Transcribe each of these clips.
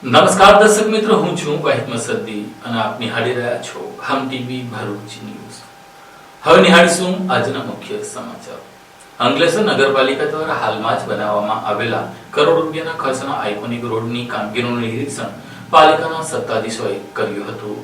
નમસ્કાર દર્શક મિત્રો, હું છું વાહિદ મસદ્દી અને આપ નિહાળી રહ્યા છો હમ ટીવી ભરૂચ ન્યૂઝ. હવે નિહાળીશું આજના મુખ્ય સમાચાર. અંકલેશ્વર નગરપાલિકા દ્વારા હાલમાં જ બનાવવામાં આવેલા કરોડ રૂપિયાના ખર્ચના આઇકોનિક રોડની કામગીરીનું નિરીક્ષણ પાલિકાના સત્તાધીશોએ કર્યું હતું.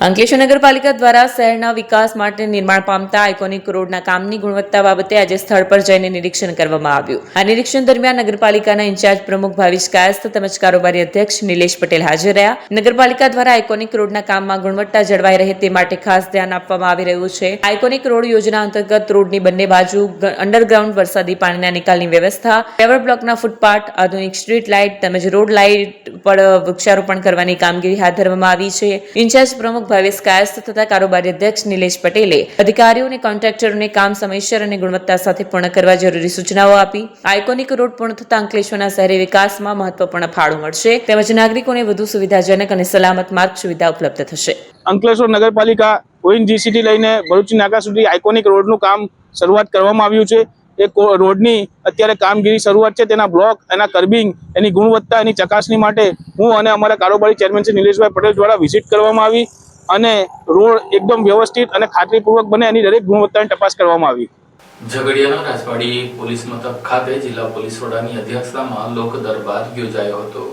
અંકલેશ્વર નગરપાલિકા દ્વારા શહેરના વિકાસ માટે નિર્માણ પામતા આઇકોનિક રોડના કામની ગુણવત્તા બાબતે આજે સ્થળ પર જઈને નિરીક્ષણ કરવામાં આવ્યું. આ નિરીક્ષણ દરમિયાન નગરપાલિકાના ઇન્ચાર્જ પ્રમુખ ભાવિશ કાયસ્થ તેમજ કારોબારી અધ્યક્ષ નિલેશ પટેલ હાજર રહ્યા. નગરપાલિકા દ્વારા આઇકોનિક રોડના કામમાં ગુણવત્તા જળવાઈ રહે તે માટે ખાસ ધ્યાન આપવામાં આવી રહ્યું છે. આઇકોનિક રોડ યોજના અંતર્ગત રોડની બંને બાજુ અંડરગ્રાઉન્ડ વરસાદી પાણીના નિકાલની વ્યવસ્થા, પેવર બ્લોકના ફૂટપાથ, આધુનિક સ્ટ્રીટ લાઇટ તેમજ રોડ લાઇટ પર વૃક્ષારોપણ કરવાની કામગીરી હાથ ધરવામાં આવી છે. ઇન્ચાર્જ પ્રમુખ ભાવિશ કાયસ્થ તથા કારોબારી અધ્યક્ષ નિલેશ પટેલે અધિકારીઓ અને કોન્ટ્રાક્ટરોને કામ સમયસર અને ગુણવત્તા સાથે પૂર્ણ કરવા જરૂરી સૂચનાઓ આપી. આઇકોનિક રોડ પૂર્ણ થતા અંકલેશ્વરના શહેરી વિકાસમાં મહત્વપૂર્ણ ફાળો મળશે તેમજ નાગરિકોને વધુ સુવિધાજનક અને સલામત માર્ગ સુવિધા ઉપલબ્ધ થશે. અંકલેશ્વર નગરપાલિકા ઓએનજીસીથી લઈને ભરૂચ નાકા સુધી આઇકોનિક રોડનું કામ શરૂઆત કરવામાં આવ્યું છે. એ રોડની અત્યારે કામગીરી શરૂઆત છે. તેના બ્લોક, એના કર્બિંગ, એની ગુણવત્તા, એની ચકાસણી માટે હું અને અમારા કારોબારી ચેરમેન શ્રી નિલેશભાઈ પટેલ દ્વારા વિઝિટ કરવામાં આવી અને રોડ એકદમ વ્યવસ્થિત અને ખાતરીપૂર્વક બને એની દરેક ગુણવત્તાની તપાસ કરવામાં આવી. ઝઘડિયાના રાજવાડી પોલીસ મથક ખાતે જિલ્લા પોલીસ વડાની અધ્યક્ષતામાં લોક દરબાર યોજાયો હતો,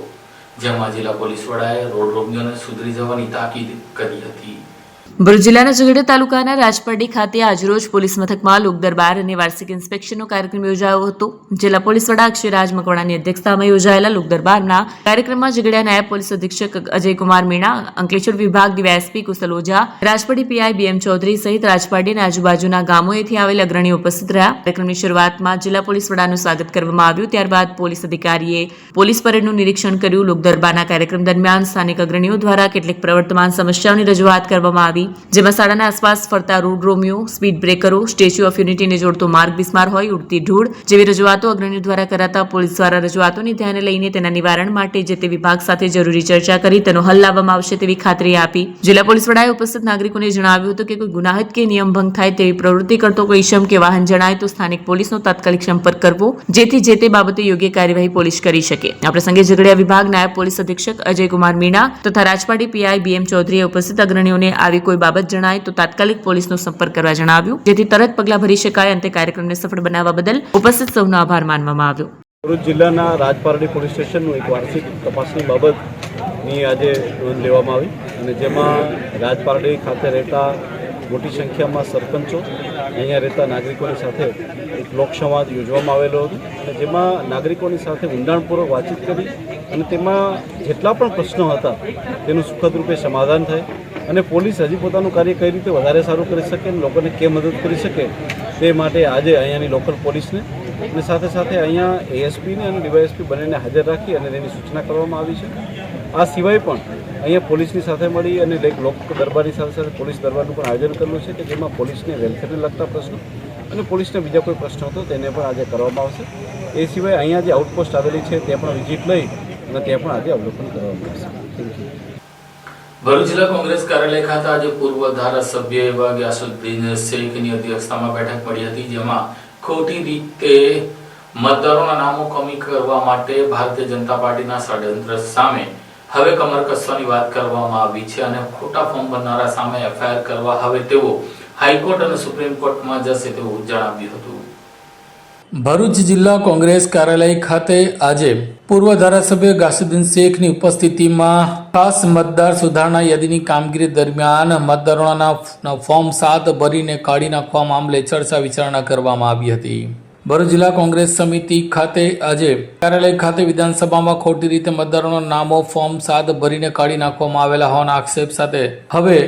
જેમાં જિલ્લા પોલીસ વડાએ રોડ રોમિયોને સુધરી જવાની તાકીદ કરી હતી. ભરૂચ જિલ્લાના ઝઘડિયા તાલુકાના રાજપારડી ખાતે આજરોજ પોલીસ મથકમાં લોક દરબાર અને વાર્ષિક ઇન્સ્પેક્શનનો કાર્યક્રમ યોજાયો હતો. જિલ્લા પોલીસ વડા અક્ષયરાજ મકવાણાની અધ્યક્ષતામાં યોજાયેલા લોક દરબારના કાર્યક્રમમાં ઝઘડિયા નાયબ પોલીસ અધિક્ષક અજયકુમાર મીણા, અંકલેશ્વર વિભાગ ડીવાયએસપી કુશલ ઓઝા, રાજપારડી પીઆઈ બીએમ ચૌધરી સહિત રાજપારડી અને આજુબાજુના ગામોએથી આવેલ અગ્રણીઓ ઉપસ્થિત રહ્યા. કાર્યક્રમની શરૂઆતમાં જિલ્લા પોલીસ વડાનું સ્વાગત કરવામાં આવ્યું. ત્યારબાદ પોલીસ અધિકારીએ પોલીસ પરેડનું નિરીક્ષણ કર્યું. લોક દરબારના કાર્યક્રમ દરમિયાન સ્થાનિક અગ્રણીઓ દ્વારા કેટલીક પ્રવર્તમાન સમસ્યાઓની રજૂઆત કરવામાં આવી, જેમાં શાળાના આસપાસ ફરતા રોડ રોમિયો, સ્પીડ બ્રેકરો, સ્ટેચ્યુ ઓફ યુનિટીને જોડતો માર્ગ બિસ્માર હોય, ઉડતી ધૂળ જેવી રજૂઆતો અગ્રણીઓ દ્વારા કરાતા પોલીસ દ્વારા રજૂઆતોને ધ્યાને લઈને તેના નિવારણ માટે જે તે વિભાગ સાથે જરૂરી ચર્ચા કરી તેનો હલ લાવવામાં આવશે તેવી ખાતરી આપી. જિલ્લા પોલીસ વડાએ ઉપસ્થિત નાગરિકોને જણાવ્યું હતું કે કોઈ ગુનાહિત કે નિયમ ભંગ થાય તેવી પ્રવૃત્તિ કરતો કોઈ ઇસમ કે વાહન જણાય તો સ્થાનિક પોલીસનો તાત્કાલિક સંપર્ક કરવો, જેથી જે તે બાબતે યોગ્ય કાર્યવાહી પોલીસ કરી શકે. આ પ્રસંગે ઝઘડિયા વિભાગ નાયબ પોલીસ અધિક્ષક અજયકુમાર મીણા તથા રાજપારડી પીઆઈ બીએમ ચૌધરીએ ઉપસ્થિત અગ્રણીઓને આવી કોઈ બાબત જણાય તો તાત્કાલિક પોલીસનો સંપર્ક કરવા જણાવ્યું, જેથી તરત પગલાં ભરી શકાય. અંતે કાર્યક્રમને સફળ બનાવવા બદલ ઉપસ્થિત સૌનો આભાર માનવામાં આવ્યો. ભરૂચ જિલ્લાના રાજપારડી પોલીસ સ્ટેશનનું એક વાર્ષિક તપાસની બાબતની આજે નોંધ લેવામાં આવી અને જેમાં રાજપારડી ખાતે રહેતા મોટી સંખ્યામાં સરપંચો, અહીંયા રહેતા નાગરિકોની સાથે એક લોકસંવાદ યોજવામાં આવેલો હતો અને જેમાં નાગરિકોની સાથે ઊંડાણપૂર્વક વાતચીત કરી અને તેમાં જેટલા પણ પ્રશ્નો હતા તેનું સુખદ રૂપે સમાધાન થાય અને પોલીસ હજી પોતાનું કાર્ય કઈ રીતે વધારે સારું કરી શકે અને લોકોને કેમ મદદ કરી શકે તે માટે આજે અહીંયાની લોકલ પોલીસને અને સાથે સાથે અહીંયા એએસપીને અને ડીવાયએસપી બંનેને હાજર રાખી અને તેની સૂચના કરવામાં આવી છે. આ સિવાય પણ અહીંયા પોલીસની સાથે મળી અને લોક દરબારની સાથે સાથે પોલીસ દરબારનું પણ આયોજન કરેલું છે કે જેમાં પોલીસને વેલફેરને લગતા પ્રશ્નો અને પોલીસને બીજા કોઈ પ્રશ્નો હતો તેને પણ આજે કરવામાં આવશે. એ સિવાય અહીંયા જે આઉટપોસ્ટ આવેલી છે ત્યાં પણ વિઝિટ લઈ અને ત્યાં પણ આજે અવલોકન કરવામાં આવશે. Thank you. ભરૂચ જિલ્લા કોંગ્રેસ કાર્યાલય ખાતે આજે પૂર્વ ધારાસભ્ય એવા ગ્યાસુદ્દીન શેખની અધ્યક્ષતામાં બેઠક મળી હતી, જેમાં ખોટી રીતે મતદારોના નામો કમી કરવા માટે ભારતીય જનતા પાર્ટીના ષડયંત્ર સામે હવે કમર કસવાની વાત કરવામાં આવી છે અને ખોટા ફોર્મ ભરનારા સામે એફઆઈઆર કરવા હવે તેઓ હાઈકોર્ટ અને સુપ્રીમ કોર્ટમાં જશે તેવું જણાવ્યું હતું. ભરૂચ જિલ્લા કોંગ્રેસ કાર્યાલય ખાતે આજે પૂર્વ ધારાસભ્ય ગ્યાસુદ્દીન શેખની ઉપસ્થિતિમાં ખાસ મતદાર સુધારણા યાદીની કામગીરી દરમિયાન મતદારોના ફોર્મ 7 ભરીને કાઢી નાખવા મામલે ચર્ચા વિચારણા કરવામાં આવી હતી. ભરૂચ જિલ્લા કોંગ્રેસ સમિતિ ખાતે આજે કાર્યાલય ખાતે વિધાનસભામાં ખોટી રીતે મતદારોના નામો ફોર્મ 7 ભરીને કાઢી નાખવામાં આવેલા હોવાના આક્ષેપ સાથે હવે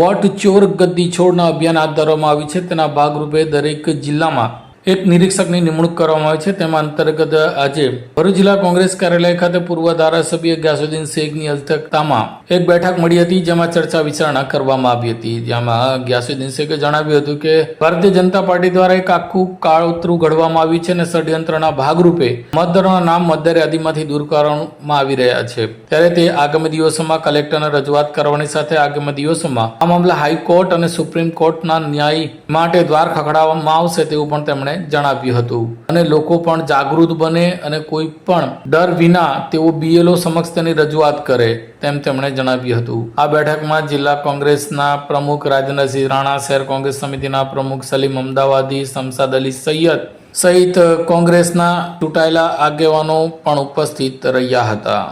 વોટ ચોર ગદ્દી છોડના અભિયાન હાથ ધરવામાં આવ્યું છે. તેના ભાગરૂપે દરેક જિલ્લામાં એક નિરીક્ષકની નિમણૂક કરવામાં આવી છે. તેમાં અંતર્ગત આજે ભરૂચ જિલ્લા કોંગ્રેસ કાર્યાલય ખાતે પૂર્વ ધારાસભ્ય ગ્યાસુદ્દીન શેખની અધ્યક્ષતામાં એક બેઠક મળી હતી, જેમાં ચર્ચા વિચારણા કરવામાં આવી હતી. જેમાં ગ્યાસુદ્દીન શેખે જણાવ્યું હતું કે ભારતીય જનતા પાર્ટી દ્વારા એક આખું કાળોતરું ઘડવામાં આવ્યું છે અને ષડયંત્રના ભાગરૂપે મતદારોના નામ મતદાર યાદીમાંથી દૂર કરવામાં આવી રહ્યા છે. ત્યારે તે આગામી દિવસોમાં કલેક્ટરને રજૂઆત કરવાની સાથે આગામી દિવસોમાં આ મામલે હાઈકોર્ટ અને સુપ્રીમ કોર્ટના ન્યાય માટે દ્વાર ખખડાવવામાં આવશે તેવું પણ તેમણે જણાવ્યું હતું અને લોકો પણ જાગૃત બને અને કોઈ પણ ડર વિના તેઓ BLO સમક્ષ તેની રજૂઆત કરે તેમ તેમણે જણાવ્યું હતું. આ બેઠકમાં જિલ્લા કોંગ્રેસના પ્રમુખ રાજેન્દ્રસિંહ રાણા, શહેર કોંગ્રેસ સમિતિના પ્રમુખ સલીમ અમદાવાદી, શમશાદ અલી સૈયદ સહિત કોંગ્રેસના ચૂંટાયેલા આગેવાનો પણ ઉપસ્થિત રહ્યા હતા.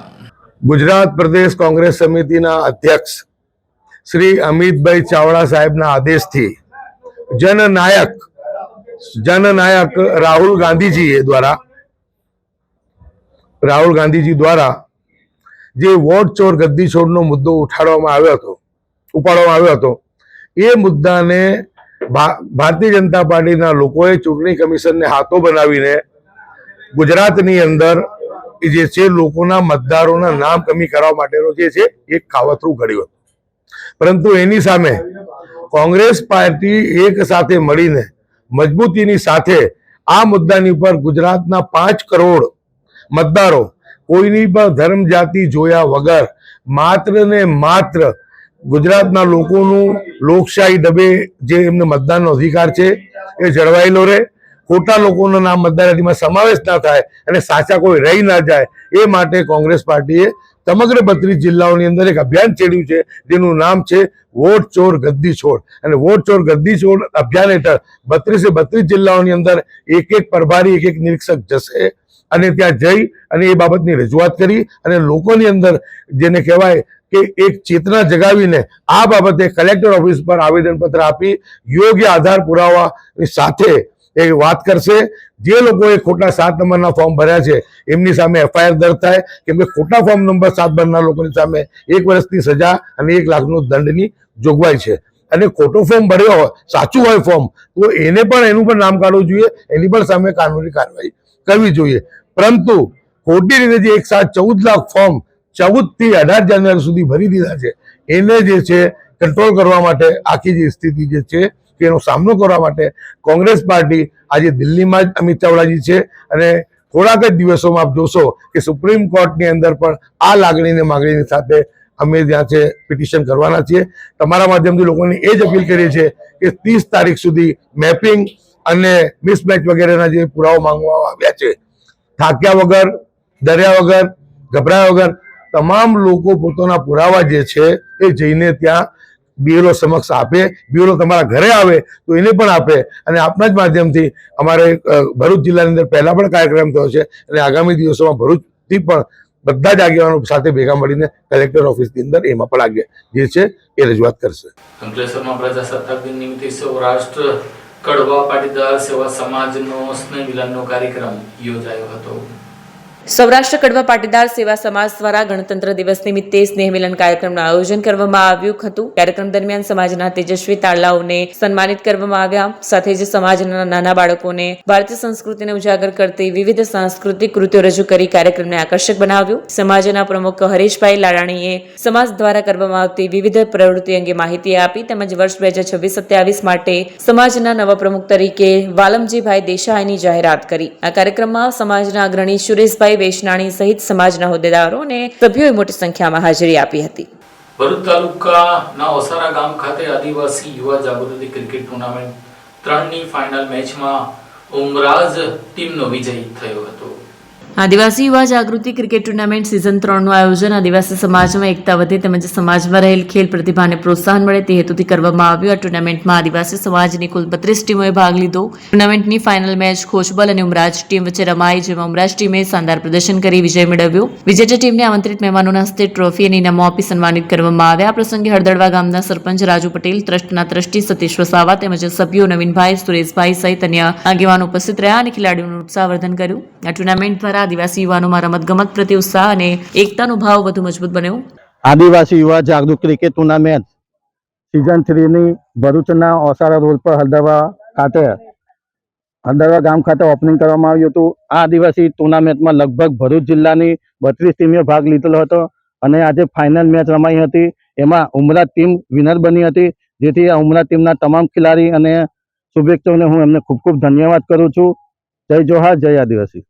ગુજરાત પ્રદેશ કોંગ્રેસ સમિતિના અધ્યક્ષ શ્રી અમિતભાઈ ચાવડા સાહેબના આદેશથી જનનાયક રાહુલ ગાંધીજી દ્વારા જે વોટ ચોર ગદ્દી છોડનો મુદ્દો ઉપાડવામાં આવ્યો હતો એ મુદ્દાને ભારતીય જનતા પાર્ટીના લોકોએ ચૂંટણી કમિશનને હાથો બનાવીને ગુજરાતની અંદર જે છે લોકોના મતદારોના નામ કમી કરવા માટેનો જે છે એક કાવતરું ઘડ્યું હતું. પરંતુ એની સામે કોંગ્રેસ પાર્ટી એક સાથે મળીને મજબૂતીની સાથે આ મુદ્દાની ઉપર ગુજરાતના 5 કરોડ મતદારો કોઈની પણ ધર્મ જાતિ જોયા વગર માત્ર ને માત્ર ગુજરાતના લોકોનું લોકશાહી ઢબે જે એમને મતદાનનો અધિકાર છે એ જળવાયેલો રહે, ખોટા લોકોનો નામ મતદાર યાદીમાં સમાવેશ ના થાય અને સાચા કોઈ રહી ના જાય એ માટે કોંગ્રેસ પાર્ટીએ સમગ્ર 32 જિલ્લાઓની અંદર એક અભિયાન છેડ્યું છે જેનું નામ છે વોટ ચોર ગદ્દી છોડ. અને વોટ ચોર ગદ્દી છોડ અભિયાન હેઠળ 32 જિલ્લાઓની અંદર એક પ્રભારી એક નિરીક્ષક જશે અને ત્યાં જઈ અને એ બાબતની રજૂઆત કરી અને લોકોની અંદર જેને કહેવાય કે એક ચેતના જગાવીને આ બાબતે કલેક્ટર ઓફિસ પર આવેદનપત્ર આપી યોગ્ય આધાર પુરાવાની સાથે એ વાત કરશે. જે લોકોએ ખોટા 7 નંબરના ફોર્મ ભર્યા છે એમની સામે FIR દર્જ થાય, કેમ કે ખોટા ફોર્મ નંબર 7 ભરનાર લોકોની સામે 1 વર્ષની સજા અને 1 લાખનો દંડની જોગવાઈ છે. અને ખોટો ફોર્મ ભર્યો હોય, સાચું હોય ફોર્મ, તો એને પણ એનું પણ નામ કાઢવું જોઈએ, એની પણ સામે કાનૂની કાર્યવાહી કરવી જોઈએ. પરંતુ ખોટી રીતે જે 1.14 લાખ ફોર્મ 14 થી 18 જાન્યુઆરી સુધી ભરી દીધા છે એને જે છે કંટ્રોલ કરવા માટે આખી જે સ્થિતિ જે છે એનો સામનો કરવા માટે કોંગ્રેસ પાર્ટી આજે દિલ્હીમાં જ અમિત ચાવડાજી છે અને થોડાક જ દિવસોમાં આપ જોશો કે સુપ્રીમ કોર્ટની અંદર પણ આ માંગણીની સાથે અમે ત્યાં છે પિટિશન કરવાના છીએ. તમારા માધ્યમથી લોકોને એ જ અપીલ કરીએ છીએ કે 30 તારીખ સુધી મેપિંગ અને મિસમેચ વગેરેના જે પુરાવા માંગવામાં આવ્યા છે, થાક્યા વગર, ડર્યા વગર, ગભરાયા વગર તમામ લોકો પોતાના પુરાવા જે છે એ જઈને ત્યાં BLO સમક્ષ આપે. BLO તમારા ઘરે આવે તો એને પણ આપે. અને આપના જ માધ્યમથી અમારે ભરૂચ જિલ્લાની અંદર પહેલા પણ કાર્યક્રમ થયો છે અને આગામી દિવસોમાં ભરૂચથી પણ બધા જ આગેવાનો સાથે ભેગા મળીને કલેક્ટર ઓફિસની અંદર એમાં પણ જે છે એ રજૂઆત કરશે. અંકલેશ્વરમાં પ્રજાસત્તાક દિન નિમિત્તે સૌરાષ્ટ્ર કડવા પાટીદાર સેવા સમાજનો સ્નેહ મિલનનો કાર્યક્રમ યોજાયો હતો. સૌરાષ્ટ્ર કડવા પાટીદાર સેવા સમાજ દ્વારા ગણતંત્ર દિવસ નિમિત્તે સ્નેહ મિલન કાર્યક્રમનું આયોજન કરવામાં આવ્યું હતું. કાર્યક્રમ દરમિયાન સમાજના તેજસ્વી તારલાઓને સન્માનિત કરવામાં આવ્યા. સાથે જ સમાજના નાના બાળકોને ભારતીય સંસ્કૃતિને ઉજાગર કરતી વિવિધ સાંસ્કૃતિક કૃતિઓ રજૂ કરી કાર્યક્રમને આકર્ષક બનાવ્યું. સમાજના પ્રમુખ હરીશભાઈ લાડાણીએ સમાજ દ્વારા કરવામાં આવતી વિવિધ પ્રવૃત્તિ અંગે માહિતી આપી તેમજ વર્ષ 2026-27 માટે સમાજના નવા પ્રમુખ તરીકે વાલમજીભાઈ દેસાઈની જાહેરાત કરી. આ કાર્યક્રમમાં સમાજના અગ્રણી સુરેશભાઈ વેશનાણી સહિત સમાજના હોદ્દેદારો અને સભ્યોએ મોટી સંખ્યામાં હાજરી આપી હતી. ભરૂચ તાલુકાના ઓસારા ગામ ખાતે આદિવાસી યુવા જાગૃતિ ક્રિકેટ ટુર્નામેન્ટ 3ની ફાઇનલ મેચમાં ઉમરાજ ટીમનો વિજય થયો હતો. આદિવાસી યુવા જાગૃતિ ક્રિકેટ ટુર્નામેન્ટ સિઝન 3નું આયોજન આદિવાસી સમાજમાં એકતા વધે તેમજ સમાજમાં રહેલ ખેલ પ્રતિભાને પ્રોત્સાહન મળે તે હેતુથી કરવામાં આવ્યું. આ ટુર્નામેન્ટમાં આદિવાસી સમાજની કુલ 32 ટીમોએ ભાગ લીધો. ટુર્નામેન્ટની ફાઇનલ મેચ ખોચબલ અને ઉમરાજ ટીમ વચ્ચે રમાઈ, જેમાં ઉમરાજ ટીમે શાનદાર પ્રદર્શન કરી વિજય મેળવ્યો. વિજેતા ટીમને આમંત્રિત મહેમાનોના હસ્તે ટ્રોફી અને ઇનામો આપી સન્માનિત કરવામાં આવ્યા. આ પ્રસંગે હળદરવા ગામના સરપંચ રાજુ પટેલ, ટ્રસ્ટના ટ્રસ્ટી સતીશ વસાવા તેમજ સભ્યો નવીનભાઈ, સુરેશભાઈ સહિત અન્ય આગેવાનો ઉપસ્થિત રહ્યા અને ખેલાડીઓનું ઉત્સાહવર્ધન કર્યું. આ ટુર્નામેન્ટ દ્વારા આદિવાસી યુવાનોમાં રમતગમત પ્રત્યે ઉત્સાહ અને એકતાનો ભાવ વધુ મજબૂત બન્યો. આદિવાસી યુવા જાગૃત ક્રિકેટ ટુર્નામેન્ટ સિઝન 3ની ભરૂચના ઓસારા રોડ પર હળદરવા ગામ ખાતે ઓપનિંગ કરવામાં આવ્યું હતું. આ આદિવાસી ટુર્નામેન્ટમાં લગભગ ભરૂચ જિલ્લાની 32 ટીમે ભાગ લીધેલો હતો અને આજે ફાઇનલ મેચ રમાઈ હતી. એમાં ઉમરા ટીમ વિનર બની હતી, જેથી આ ઉમરા ટીમના તમામ ખેલાડી અને શુભેચ્છકોને હું એમને ખૂબ ખૂબ ધન્યવાદ કરું છું. જય જોહાર, જય આદિવાસી.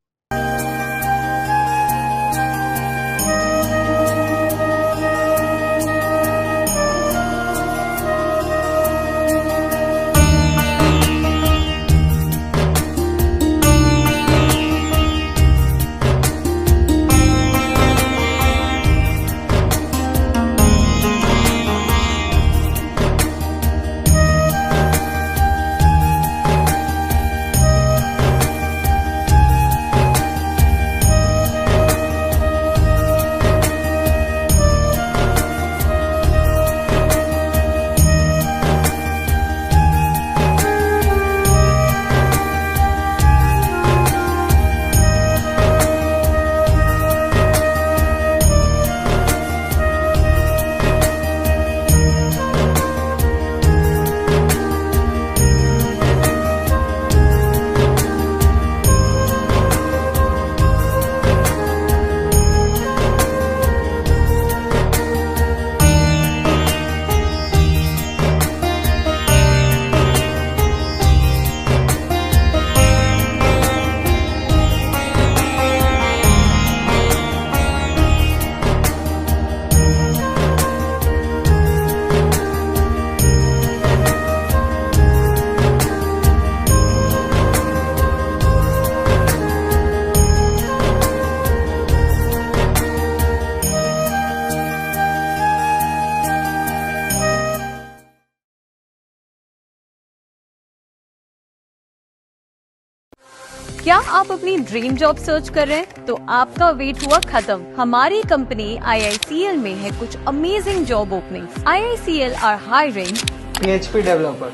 क्या आप अपनी ड्रीम जॉब सर्च कर रहे हैं? तो आपका वेट हुआ खत्म। हमारी कंपनी IICL में है कुछ amazing job openings. IICL are hiring PHP developer,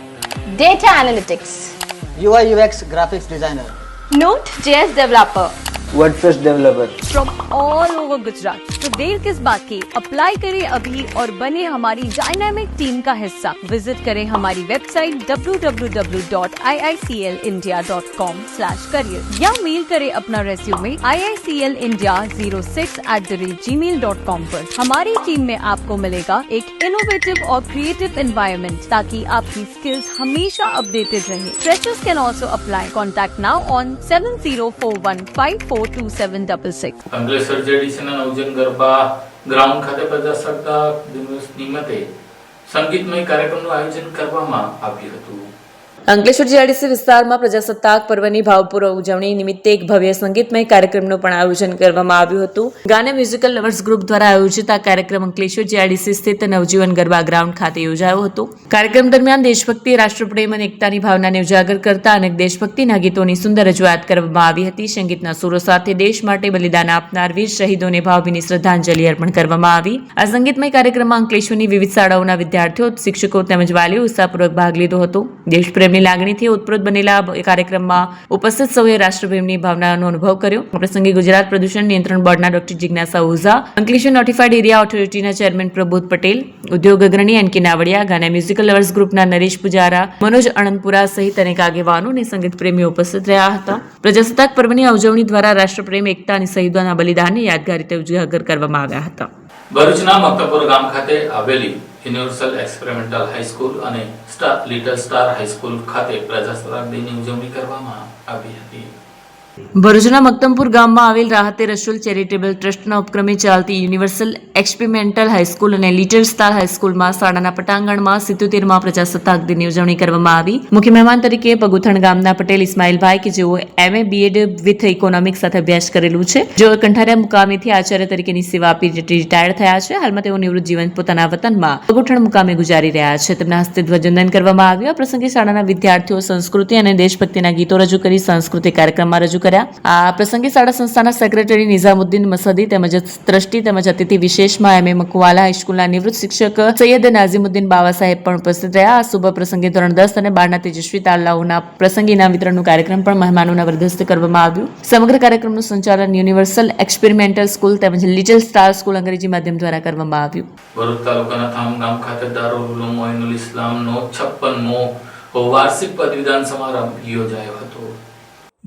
data analytics, UI UX graphics designer, Node.js developer WordPress developer. From all over Gujarat. तो देर किस बात की, अप्लाई करें अभी और बने हमारी डायनामिक टीम का हिस्सा। विजिट करें हमारी वेबसाइट www.iiclindia.com/career या मेल करें अपना रेज्यूमे iiclindia06@gmail.com पर। हमारी टीम में आपको मिलेगा एक इनोवेटिव और क्रिएटिव एनवायरनमेंट ताकि आपकी स्किल्स हमेशा अपडेटेड रहे। Freshers can also apply. Contact now on 7041542766. Ankleshwar જેડીસીના નવજન ગરબા ગ્રાઉન્ડ ખાતે પ્રજાસત્તાક દિવસ નિમિત્તે સંગીતમય કાર્યક્રમનું આયોજન કરવામાં આવ્યું હતું. અંકલેશ્વર જીઆઈડીસી વિસ્તારમાં પ્રજાસત્તાક પર્વની ભાવપૂર્વક ઉજવણી નિમિત્તે એક ભવ્ય સંગીતમય કાર્યક્રમનું પણ આયોજન કરવામાં આવ્યું હતું. ગાને મ્યુઝિકલ લવર્સ ગ્રુપ દ્વારા આયોજિત આ કાર્યક્રમ અંકલેશ્વર જીઆઈડીસી સ્થિત નવજીવન ગરબા ગ્રાઉન્ડ ખાતે યોજાયો હતો. કાર્યક્રમ દરમિયાન દેશભક્તિ, રાષ્ટ્રપ્રેમ અને એકતાની ભાવનાને ઉજાગર કરતા અનેક દેશભક્તિના ગીતોની સુંદર રજૂઆત કરવામાં આવી હતી. સંગીતના સુરો સાથે દેશ માટે બલિદાન આપનાર વીર શહીદોને ભાવભીની શ્રદ્ધાંજલિ અર્પણ કરવામાં આવી. આ સંગીતમય કાર્યક્રમમાં અંકલેશ્વરની વિવિધ શાળાઓના વિદ્યાર્થીઓ, શિક્ષકો તેમજ વાલીઓ ઉત્સાહપૂર્વક ભાગ લીધો હતો. દેશપ્રેમની લાગણીથી ઉત્પ્રોત બનેલા કાર્યક્રમમાં ઉપસ્થિત સૌએ રાષ્ટ્રપ્રેમની ભાવનાનો અનુભવ કર્યો. આ પ્રસંગે ગુજરાત પ્રદૂષણ નિયંત્રણ બોર્ડના doctor Jignasa Oza, Ankleshwar notified area ઓથોરિટીના ચેરમેન પ્રબોધ પટેલ, ઉદ્યોગ અગ્રણી NK Navadiya, Gaana musical lovers ગ્રુપના નરેશ પુજારા, મનોજ અણંદપુરા સહિત અનેક આગેવાનો અને સંગીત પ્રેમીઓ ઉપસ્થિત રહ્યા હતા. પ્રજાસત્તાક પર્વની આ ઉજવણી દ્વારા રાષ્ટ્રપ્રેમ, એકતા અને શહીદોના બલિદાનને યાદગાર રીતે ઉજાગર કરવામાં આવ્યા હતા. ભરૂચના મક્તપુર ગામ ખાતે આવેલી યુનિવર્સલ એક્સપેરિમેન્ટલ હાઈસ્કૂલ અને લિટલ સ્ટાર હાઈસ્કૂલ ખાતે પ્રજાસત્તાક દિનની ઉજવણી કરવામાં આવી હતી. ભરૂચના મક્તમપુર ગામમાં આવેલ રાહતે રસુલ ચેરિટેબલ ટ્રસ્ટના ઉપક્રમે ચાલતી યુનિવર્સલ એક્સપેરિમેન્ટલ હાઈસ્કૂલ અને લિટલ સ્ટાર હાઈસ્કૂલમાં શાળાના પટાંગણમાં 77મા પ્રજાસત્તાક દિનની ઉજવણી કરવામાં આવી. મુખ્ય મહેમાન તરીકે પગુથણ ગામના પટેલ ઇસ્માઇલભાઈ કે જેઓ MA BEd વિથ ઇકોનોમિક્સ સાથે અભ્યાસ કરેલું છે, જેઓ કંઠારિયા મુકામેથી આચાર્ય તરીકેની સેવા આપી રિટાયર્ડ થયા છે. હાલમાં તેઓ નિવૃત્ત જીવન પોતાના વતનમાં પગુથણ મુકામે ગુજારી રહ્યા છે. તેમના હસ્તે ધ્વજવંદન કરવામાં આવ્યું. આ પ્રસંગે શાળાના વિદ્યાર્થીઓ સંસ્કૃતિ અને દેશભક્તિના ગીતો રજૂ કરી સાંસ્કૃતિક કાર્યક્રમમાં રજૂ કર્યા. આ પ્રસંગે શાળા સંસ્થાના સેક્રેટરી નિઝામુદ્દીન મસદી તેમજ ટ્રસ્ટી તેમજ અતિથિ વિશેષમાં MA મકવાલા હાઈસ્કૂલના નિવૃત્ત શિક્ષક સૈયદ નાઝીમુદ્દીન બાવા સાહેબ પણ ઉપસ્થિત રહ્યા. આ શુભ પ્રસંગે ધોરણ 10 અને 12ના તેજસ્વી તાલાઓના પ્રસંગી ઇનામ વિતરણનું કાર્યક્રમ પણ મહેમાનોના વરદસ્તે કરવામાં આવ્યું. સમગ્ર કાર્યક્રમનું સંચાલન યુનિવર્સલ એક્સપેરિમેન્ટલ સ્કૂલ તેમજ લિટલ સ્ટાર સ્કૂલ અંગ્રેજી માધ્યમ દ્વારા કરવામાં આવ્યું. ભરૂચ તાલુકાના થામ ગામ ખાતે દારૂલ ઉલૂમ મોઇનુલ ઇસ્લામનો 56મો વાર્ષિક પદવીદાન સમારંભ યોજાયો હતો.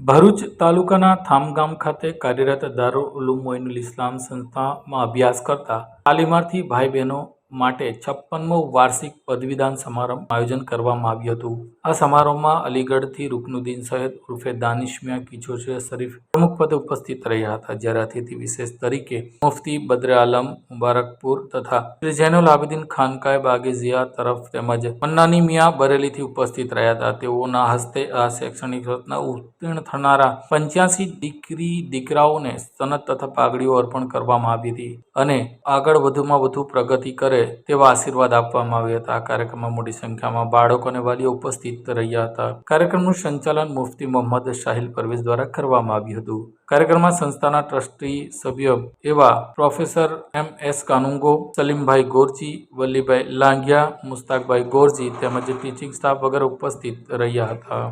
ભરૂચ તાલુકાના થામ ગામ ખાતે કાર્યરત દારૂલ ઉલૂમ મોઇનુલ ઇસ્લામ સંસ્થામાં અભ્યાસ કરતા તાલીમાર્થી ભાઈ બહેનો માટે 56મો વાર્ષિક પદવીદાન સમારંભ આયોજન કરવામાં આવ્યું હતું. આ સમારોહમાં અલીગઢથી રૂકનુદ્દીન સૈયદ ઉર્ફે દાનિશ મિયા કિચોચિયા શરીફ પ્રમુખ પદે ઉપસ્થિત રહ્યા હતા. જ્યારે અતિથિ વિશેષ તરીકે મુફતી બદ્ર આલમ મુબારકપુર તથા શ્રી જૈનુલ આબિદીન ખાનકાએ બાગેઝિયા તરફ તેમજ મન્નાની મિયા બરેલીથી ઉપસ્થિત રહ્યા હતા. તેઓના હસ્તે આ શૈક્ષણિક વર્ષના ઉત્તીર્ણ થનારા 85 દીકરી દીકરાઓને સનદ તથા પાઘડીઓ અર્પણ કરવામાં આવી હતી અને આગળ વધુમાં વધુ પ્રગતિ કરે તેવા આશીર્વાદ આપવામાં આવ્યા હતા. આ કાર્યક્રમમાં મોટી સંખ્યામાં બાળકો અને વાલીઓ ઉપસ્થિત રહ્યા હતા. કાર્યક્રમનું સંચાલન મુફતી મોહમ્મદ શાહિલ પરવેઝ દ્વારા કરવામાં આવ્યું હતું. કાર્યક્રમમાં સંસ્થાના ટ્રસ્ટી સભ્ય એવા પ્રોફેસર MS કાનુંગો, સલીમભાઈ ગોરજી, વલ્લીભાઈ લાંગિયા, મુસ્તાકભાઈ ગોરજી તેમજ ટીચિંગ સ્ટાફ વગેરે ઉપસ્થિત રહ્યા હતા.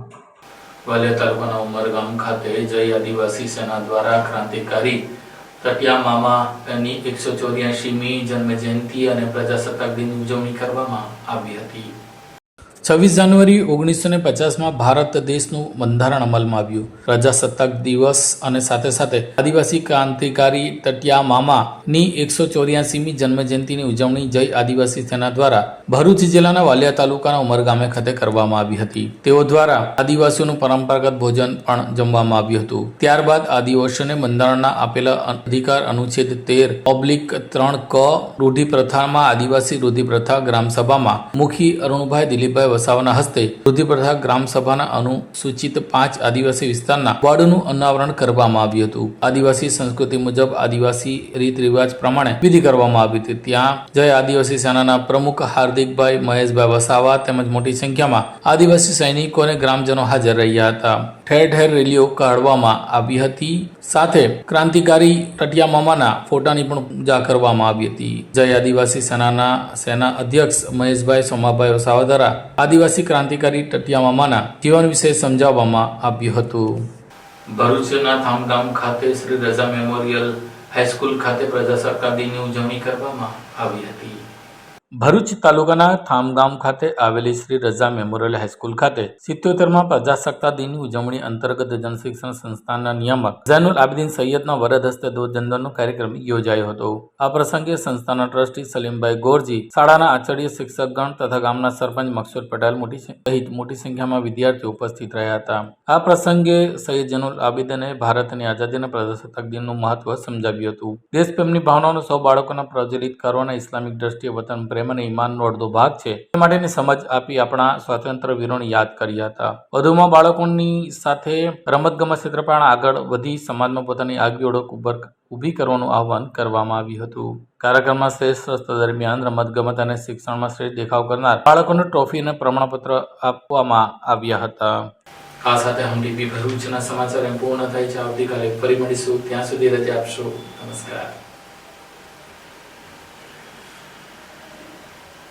વાલિયા તાલુકાના ઉમરગામ ખાતે જય આદિવાસી સેના દ્વારા ક્રાંતિકારી તટિયા મામાની 184મી જન્મ જયંતિ અને પ્રજાસત્તાક દિનની ઉજવણી કરવામાં આવી હતી. 26 જાન્યુઆરી 1950માં ભારત દેશનું બંધારણ અમલમાં આવ્યું. પ્રજાસત્તાક દિવસ અને સાથે સાથે આદિવાસી ક્રાંતિકારી તટિયા મામાની 184મી જન્મજયંતિની ઉજવણી જય આદિવાસી સેના દ્વારા ભરૂચ જિલ્લાના વાલિયા તાલુકાના ઉમરગામે ખાતે કરવામાં આવી હતી. તેઓ દ્વારા આદિવાસીઓનું પરંપરાગત ભોજન પણ જમવામાં આવ્યું હતું. ત્યારબાદ આદિવાસીઓને બંધારણના આપેલા અધિકાર અનુચ્છેદ 13(3) ક રૂઢિપ્રથામાં આદિવાસી રૂઢિપ્રથા ગ્રામસભામાં મુખી અરુણભાઈ દિલીપભાઈ વસાવાના હસ્તે રૂઢિપ્રથા ગ્રામસભાના અનુસૂચિત 5 આદિવાસી વિસ્તારના વોર્ડનું અનાવરણ કરવામાં આવ્યું હતું. આદિવાસી સંસ્કૃતિ મુજબ આદિવાસી રીત રિવાજ પ્રમાણે વિધિ કરવામાં આવી હતી. ત્યાં જય આદિવાસી સેનાના પ્રમુખ હાર્દિકભાઈ મહેશભાઈ વસાવા તેમજ મોટી સંખ્યામાં આદિવાસી સૈનિકો અને ગ્રામજનો હાજર રહ્યા હતા. ઠેર ઠેર રેલીઓ કાઢવામાં આવી હતી, સાથે ક્રાંતિકારી ટટિયા મામાના ફોટાની પણ પૂજા કરવામાં આવી હતી. જય આદિવાસી સેના અધ્યક્ષ મહેશભાઈ સોમાભાઈ વસાવા દ્વારા આદિવાસી ક્રાંતિકારી ટટિયા મામાના જીવન વિશે સમજાવવામાં આવ્યું હતું. ભરૂચના થામગામ ખાતે શ્રી રઝા મેમોરિયલ હાઈસ્કૂલ ખાતે પ્રજાસત્તાક દિનની ઉજવણી કરવામાં આવી હતી. ભરૂચ તાલુકાના થામગામ ખાતે આવેલી શ્રી રઝા મેમોરિયલ હાઈસ્કૂલ ખાતે 77માં પ્રજાસત્તાક દિનની ઉજવણી અંતર્ગત જનશિક્ષણ સંસ્થાના નિયામક ઝૈનુલ આબિદીન સૈયદના વરદ હસ્તે ધ્વજવંદનનો કાર્યક્રમ યોજાયો હતો. આ પ્રસંગે સંસ્થાના ટ્રસ્ટી સલીમભાઈ ગોરજી, શાળાના આચાર્ય, શિક્ષકગણ તથા ગામના સરપંચ મકસૂદ પટેલ સહિત મોટી સંખ્યામાં વિદ્યાર્થીઓ ઉપસ્થિત રહ્યા હતા. આ પ્રસંગે સૈયદ ઝૈનુલ આબિદીને ભારતની આઝાદીના પ્રજાસત્તાક દિનનું મહત્વ સમજાવ્યું હતું. દેશપ્રેમની ભાવનાનો સૌ બાળકોને પ્રજ્વલિત કરવાના ઇસ્લામિક દ્રષ્ટિએ વતન પ્રેમ અને ઈમાનનો અડધો ભાગ છે તે માટેની સમજ આપી આપણા સ્વાતંત્ર્ય વીરોને યાદ કર્યા હતા. વધુમાં બાળકોની સાથે રમતગમત ક્ષેત્રે પણ આગળ વધી સમાજમાં પોતાની આગવી ઓળખ ઊભી કરવાનું આહવાન કરવામાં આવ્યું હતું. કાર્યક્રમમાં શ્રેષ્ઠ રસ્તા દરમિયાન રમતગમત અને શિક્ષણમાં શ્રેષ્ઠ દેખાવ કરનાર બાળકોને ટ્રોફી અને પ્રમાણપત્ર આપવામાં આવ્યા હતા. આ સાથે હમ ટીવી ભરૂચના સમાચાર પૂર્ણ થાય છે. આવતીકાલે ફરી મળીશું. ત્યાં સુધી રજા આપશો. નમસ્કાર.